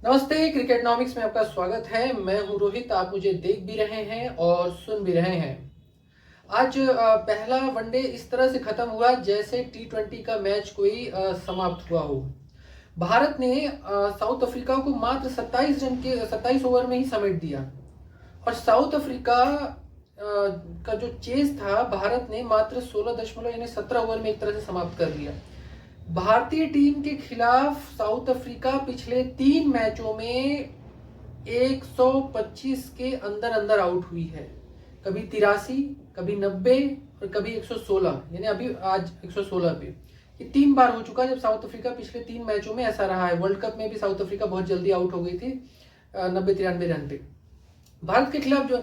नमस्ते, क्रिकेटनॉमिक्स में आपका स्वागत है। मैं हूं रोहित। आप मुझे देख भी रहे हैं और सुन भी रहे हैं। आज पहला वनडे इस तरह से खत्म हुआ जैसे टी20 का मैच कोई समाप्त हुआ हो। भारत ने साउथ अफ्रीका को मात्र 27 ओवर में ही समेट दिया और साउथ अफ्रीका का जो चेस था भारत ने मात्र 16 यानी 17 ओवर में एक तरह से समाप्त कर दिया। भारतीय टीम के खिलाफ साउथ अफ्रीका पिछले 3 मैचों में 125 के अंदर अंदर आउट हुई है। कभी 83, कभी 90 और कभी 116, यानी अभी आज 116 पे। ये 3 बार हो चुका जब साउथ अफ्रीका पिछले 3 मैचों में ऐसा रहा है। वर्ल्ड कप में भी साउथ अफ्रीका बहुत जल्दी आउट हो गई थी 90-93 रन पे। भारत के खिलाफ जो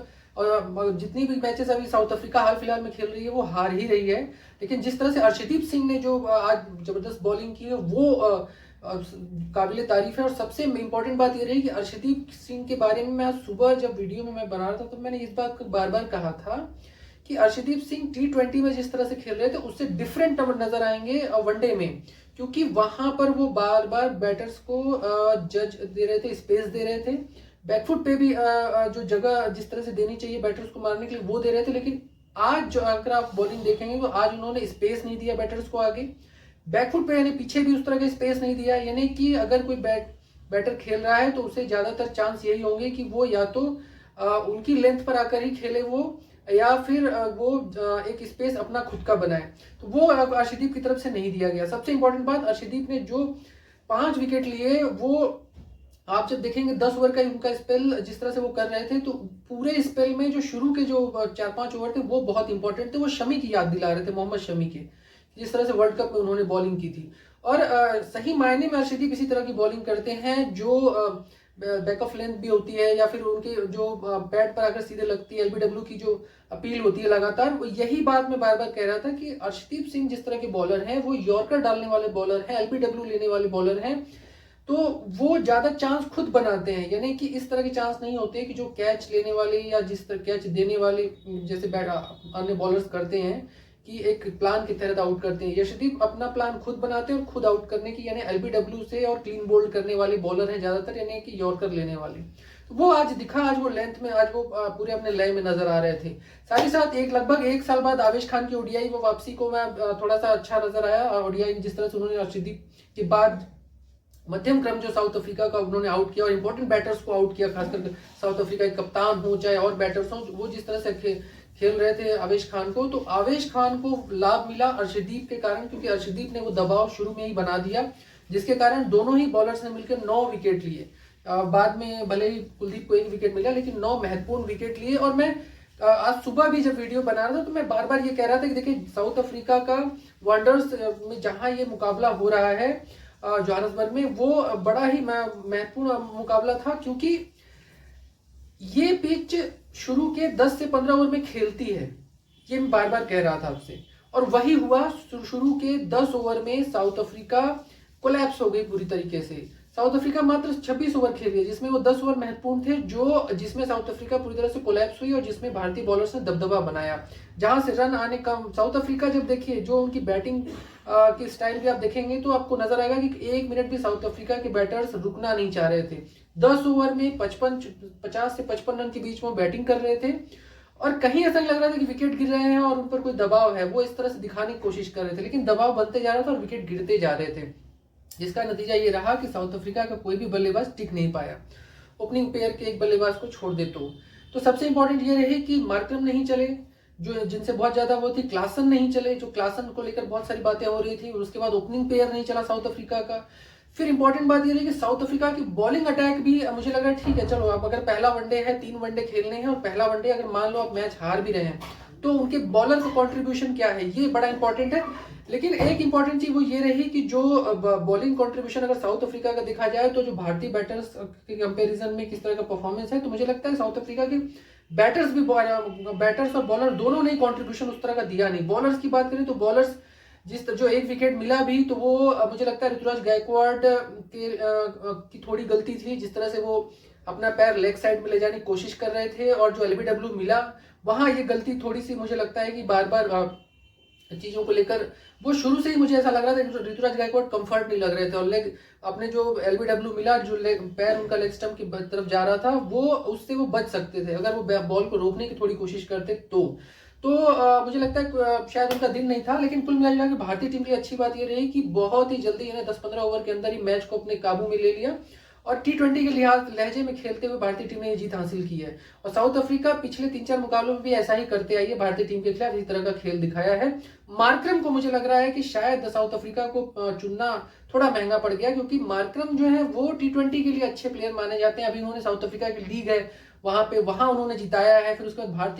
जितनी भी मैचेस अभी साउथ अफ्रीका हाल फिलहाल में खेल रही है वो हार ही रही है। लेकिन जिस तरह से अर्शदीप सिंह ने जो आज जबरदस्त बॉलिंग की है वो काबिल तारीफ है। और सबसे इम्पोर्टेंट बात ये रही कि अर्शदीप सिंह के बारे में मैं आज सुबह जब वीडियो में मैं बना रहा था तो मैंने इस बात को बार बार कहा था कि अर्शदीप सिंह टी20 में जिस तरह से खेल रहे थे उससे डिफरेंट नजर आएंगे वनडे में, क्योंकि वहां पर वो बार बार बैटर्स को जज दे रहे थे, स्पेस दे रहे थे। बैकफुट पे भी जो जगह जिस तरह से देनी चाहिए बैटर्स को मारने के लिए वो दे रहे थे। लेकिन आज जो अगर आप बॉलिंग देखेंगे तो आज उन्होंने स्पेस नहीं दिया बैटर्स को आगे, बैकफुट पे यानी पीछे भी उस तरह का स्पेस नहीं दिया। यानी कि अगर कोई बैटर खेल रहा है तो उसे ज्यादातर चांस यही होंगे कि वो या तो उनकी लेंथ पर आकर ही खेले वो, या फिर वो एक स्पेस अपना खुद का बनाए। तो वो अर्शदीप की तरफ से नहीं दिया गया। सबसे इंपॉर्टेंट बात, अर्शदीप ने जो 5 विकेट लिए वो आप जब देखेंगे 10 ओवर का उनका स्पेल जिस तरह से वो कर रहे थे तो पूरे स्पेल में जो शुरू के जो 4-5 ओवर थे वो बहुत इंपॉर्टेंट थे। वो शमी की याद दिला रहे थे, मोहम्मद शमी के, जिस तरह से वर्ल्ड कप में उन्होंने बॉलिंग की थी। और सही मायने में अर्शदीप इसी तरह की बॉलिंग करते हैं जो बैक ऑफ लेंथ भी होती है या फिर उनके जो पैड पर आकर सीधे लगती है, एलबीडब्ल्यू की जो अपील होती है लगातार। यही बात मैं बार बार कह रहा था कि अर्शदीप सिंह जिस तरह के बॉलर हैं वो यॉर्कर डालने वाले बॉलर हैं, एलबीडब्ल्यू लेने वाले बॉलर हैं। तो वो ज्यादा चांस खुद बनाते हैं, यानी कि इस तरह के चांस नहीं होते कि जो कैच लेने वाले या जिस तरह कैच देने वाले जैसे अन्य बॉलर्स करते हैं कि एक प्लान के तहत आउट करते हैं। यशदीप अपना प्लान खुद बनाते हैं और खुद आउट करने की यानी एलबीडब्ल्यू से और क्लीन बोल्ड करने वाले बॉलर हैं ज्यादातर, यानी कि यॉर्कर लेने वाले। तो वो आज दिखा, आज वो लेंथ में आज वो पूरे अपने लय में नजर आ रहे थे। साथ ही साथ लगभग 1 साल बाद आवेश खान की ओडीआई वो वापसी को मैं थोड़ा सा अच्छा नजर आया। ओडीआई जिस तरह से उन्होंने अर्शदीप के बाद मध्यम क्रम जो साउथ अफ्रीका का उन्होंने आउट किया और इंपॉर्टेंट बैटर्स को आउट किया, खासकर साउथ अफ्रीका के कप्तान हो चाहे और बैटर्स हो, वो जिस तरह से खेल रहे थे आवेश खान को, तो आवेश खान को लाभ मिला अर्शदीप के कारण, क्योंकि अर्शदीप ने वो दबाव शुरू में ही बना दिया जिसके कारण दोनों ही बॉलर्स ने मिलकर 9 विकेट लिए। बाद में भले ही कुलदीप को 1 विकेट मिला लेकिन 9 महत्वपूर्ण विकेट लिए। और मैं आज सुबह भी जब वीडियो बना रहा था तो मैं बार बार ये कह रहा था कि देखिए साउथ अफ्रीका का वंडर्स में जहां ये मुकाबला हो रहा है जोहान्सबर्ग में, वो बड़ा ही महत्वपूर्ण मुकाबला था, क्योंकि ये पिच शुरू के 10 से 15 ओवर में खेलती है। ये मैं बार बार कह रहा था आपसे, और वही हुआ। शुरू के 10 ओवर में साउथ अफ्रीका कोलैप्स हो गई पूरी तरीके से। साउथ अफ्रीका मात्र 26 ओवर खेली है जिसमें वो 10 ओवर महत्वपूर्ण थे, जो जिसमें साउथ अफ्रीका पूरी तरह से कोलैप्स हुई और जिसमें भारतीय बॉलर्स ने दबदबा बनाया, जहां से रन आने का साउथ अफ्रीका जब देखिए जो उनकी बैटिंग की स्टाइल भी आप देखेंगे तो आपको नजर आएगा कि 1 मिनट भी साउथ अफ्रीका के बैटर्स रुकना नहीं चाह रहे थे। 10 ओवर में 50 से 55 रन के बीच में वो बैटिंग कर रहे थे और कहीं ऐसा नहीं लग रहा था कि विकेट गिर रहे हैं और उन पर कोई दबाव है। वो इस तरह से दिखाने की कोशिश कर रहे थे लेकिन दबाव बनते जा रहा था और विकेट गिरते जा रहे थे, जिसका नतीजा ये रहा कि साउथ अफ्रीका का कोई भी बल्लेबाज टिक नहीं पाया। ओपनिंग पेयर के एक बल्लेबाज को छोड़ दे तो सबसे इंपॉर्टेंट ये रहे कि मार्करम नहीं चले, जो जिनसे बहुत ज्यादा वो थी। क्लासन नहीं चले, जो क्लासन को लेकर बहुत सारी बातें हो रही थी। उसके बाद ओपनिंग पेयर नहीं चला साउथ अफ्रीका का। फिर इंपॉर्टेंट बात ये रही कि साउथ अफ्रीका की बॉलिंग अटैक भी मुझे लग रहा है ठीक है, चलो अब अगर पहला वनडे है, 3 वनडे खेलने हैं और पहला वनडे अगर मान लो आप मैच हार भी रहे हैं तो उनके बॉलर का कंट्रीब्यूशन क्या है ये बड़ा इंपॉर्टेंट है। लेकिन एक इंपॉर्टेंट चीज वो ये रही कि जो बॉलिंग कंट्रीब्यूशन अगर साउथ अफ्रीका का देखा जाए तो जो भारतीय बैटर्स के कंपैरिजन में किस तरह का परफॉर्मेंस है, तो मुझे लगता है साउथ अफ्रीका के बैटर्स और बॉलर दोनों ने कंट्रीब्यूशन उस तरह का दिया नहीं। बॉलर्स की बात करें तो बॉलर्स जो 1 विकेट मिला भी तो वो मुझे लगता है ऋतुराज गायकवाड़ की थोड़ी गलती थी, जिस तरह से वो अपना पैर लेग साइड में ले जाने की कोशिश कर रहे थे। और जो एलबीडब्ल्यू मिला वहां ये गलती थोड़ी सी मुझे लगता है कि बार बार चीज़ों को लेकर वो शुरू से ही मुझे ऐसा लग रहा था कि ऋतुराज गायकवाड़ कंफर्ट नहीं लग रहे थे, और लेग अपने जो एलबीडब्ल्यू मिला, जो पैर उनका लेग स्टंप की तरफ जा रहा था, वो उससे वो बच सकते थे अगर वो बॉल को रोकने की थोड़ी कोशिश करते तो मुझे लगता है शायद उनका दिन नहीं था। लेकिन कुल मिला के भारतीय टीम की अच्छी बात ये रही कि बहुत ही जल्दी इन्हें 10-15 ओवर के अंदर ही मैच को अपने काबू में ले लिया, और T20 के लहजे में खेलते हुए भारतीय टीम ने ये जीत हासिल की है। और साउथ अफ्रीका पिछले 3-4 मुकाबलों में भी ऐसा ही करते आई है, भारतीय टीम के खिलाफ इस तरह का खेल दिखाया है। मार्करम को मुझे लग रहा है कि शायद साउथ अफ्रीका को चुनना थोड़ा महंगा पड़ गया, क्योंकि मार्करम जो है वो T20 के लिए अच्छे प्लेयर माने जाते हैं। अभी उन्होंने साउथ अफ्रीका की लीग है वहां उन्होंने जिताया है, फिर उसके बाद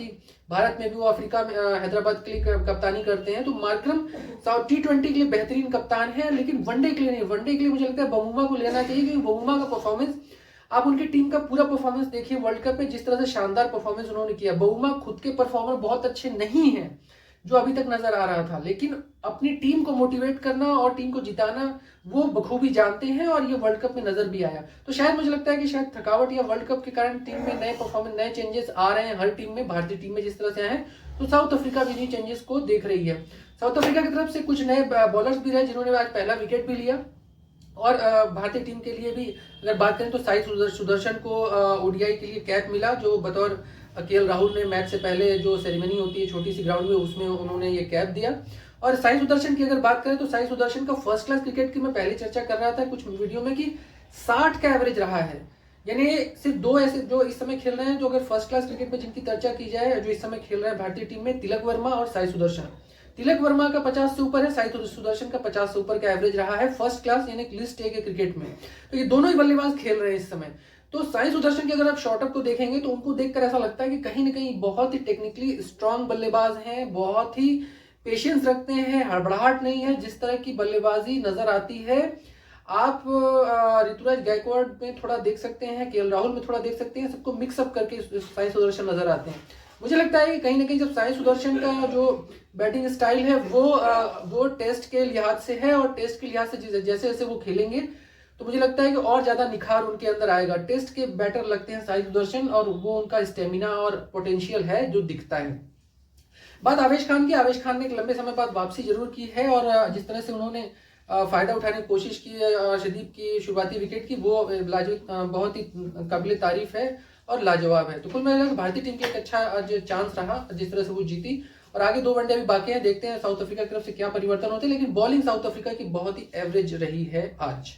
भारत में भी वो अफ्रीका में हैदराबाद के लिए कप्तानी करते हैं। तो मार्करम T20 के लिए बेहतरीन कप्तान है, लेकिन वनडे के लिए नहीं। वनडे के लिए मुझे लगता है बमुमा को लेना चाहिए, क्योंकि बमुमा का परफॉर्मेंस, आप उनकी टीम का पूरा परफॉर्मेंस देखिए वर्ल्ड कप में, जिस तरह से शानदार परफॉर्मेंस उन्होंने किया। बमुमा खुद के परफॉर्मर बहुत अच्छे नहीं है जो अभी तक नजर आ रहा था, लेकिन अपनी टीम को मोटिवेट करना और टीम को जिताना वो बखूबी जानते हैं, और ये वर्ल्ड कप में नजर भी आया। तो शायद मुझे लगता है कि शायद थकावट या वर्ल्ड कप के कारण टीम में नए परफॉर्मेंस, नए चेंजेस आ रहे हैं हर टीम में। भारतीय टीम में जिस तरह से आए हैं, तो साउथ अफ्रीका भी इन्हीं चेंजेस को देख रही है। साउथ अफ्रीका की तरफ से कुछ नए बॉलर्स भी रहे जिन्होंने आज पहला विकेट भी लिया। और भारतीय टीम के लिए भी अगर बात करें तो साई सुदर्शन को ओडीआई के लिए कैप मिला, जो बतौर केएल राहुल ने मैच से पहले जो सेरेमनी होती है छोटी सी ग्राउंड में, उसमें उन्होंने ये कैप दिया। और साई सुदर्शन की अगर बात करें तो साई सुदर्शन का फर्स्ट क्लास क्रिकेट की मैं पहले चर्चा कर रहा था कुछ वीडियो में कि 60 का एवरेज रहा है। यानी सिर्फ दो ऐसे जो इस समय खेल रहे हैं, जो अगर फर्स्ट क्लास क्रिकेट में जिनकी चर्चा की जाए, जो इस समय खेल रहे हैं भारतीय टीम में, तिलक वर्मा और साई सुदर्शन। तिलक वर्मा का 50 से ऊपर है, साई सुदर्शन का 50 से ऊपर का एवरेज रहा है फर्स्ट क्लास यानी लिस्ट ए के क्रिकेट में। तो ये दोनों ही बल्लेबाज खेल रहे हैं इस समय। तो साई सुदर्शन के अगर आप शॉर्टअप को देखेंगे तो उनको देखकर ऐसा लगता है कि कहीं ना कहीं बहुत ही टेक्निकली स्ट्रांग बल्लेबाज हैं, बहुत ही पेशेंस रखते हैं, हड़बड़ाहट नहीं है। जिस तरह की बल्लेबाजी नजर आती है आप ऋतुराज गायकवाड़ में थोड़ा देख सकते हैं, केएल राहुल में थोड़ा देख सकते हैं, सबको मिक्सअप करके साई सुदर्शन नजर आते हैं। मुझे लगता है कि कहीं ना कहीं जब साई सुदर्शन का जो बैटिंग स्टाइल है वो टेस्ट के लिहाज से है, और टेस्ट के लिहाज से जैसे जैसे वो खेलेंगे तो मुझे लगता है कि और ज्यादा निखार उनके अंदर आएगा। टेस्ट के बैटर लगते हैं साई सुदर्शन, और वो उनका स्टेमिना और पोटेंशियल है जो दिखता है। बात आवेश खान की, आवेश खान ने एक लंबे समय बाद वापसी जरूर की है, और जिस तरह से उन्होंने फायदा उठाने की कोशिश की अर्शदीप की शुरुआती विकेट की, वो बहुत ही काबिल तारीफ है और लाजवाब है। तो कुल मिलाकर भारतीय टीम के एक अच्छा आज चांस रहा जिस तरह से वो जीती, और आगे 2 वनडे अभी बाकी हैं, देखते हैं साउथ अफ्रीका की तरफ से क्या परिवर्तन होते हैं। लेकिन बॉलिंग साउथ अफ्रीका की बहुत ही एवरेज रही है आज।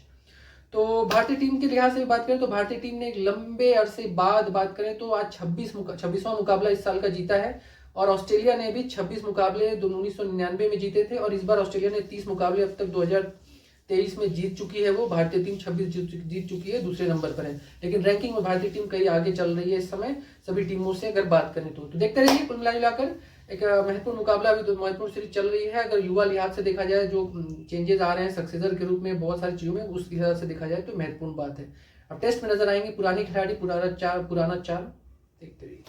तो भारतीय टीम के लिहाज से बात करें तो भारतीय टीम ने एक लंबे अरसे बाद बात करें तो आज 26वां मुकाबला इस साल का जीता है, और ऑस्ट्रेलिया ने भी 26 मुकाबले 1999 में जीते थे, और इस बार ऑस्ट्रेलिया ने 30 मुकाबले अब तक 2023 में जीत चुकी है। वो भारतीय टीम 26 जीत चुकी है, दूसरे नंबर पर है। लेकिन रैंकिंग में भारतीय टीम कहीं आगे चल रही है इस समय सभी टीमों से अगर बात करें तो देखते रहिए। कुल मिलाकर एक महत्वपूर्ण मुकाबला, अभी तो महत्वपूर्ण सीरीज चल रही है। अगर युवा लिहाज से देखा जाए, जो चेंजेस आ रहे हैं सक्सेसर के रूप में बहुत सारी चीजों में, उस लिहाज से देखा जाए तो महत्वपूर्ण बात है। अब टेस्ट में नजर आएंगे पुराने खिलाड़ी, पुराना चार देखते रहिए।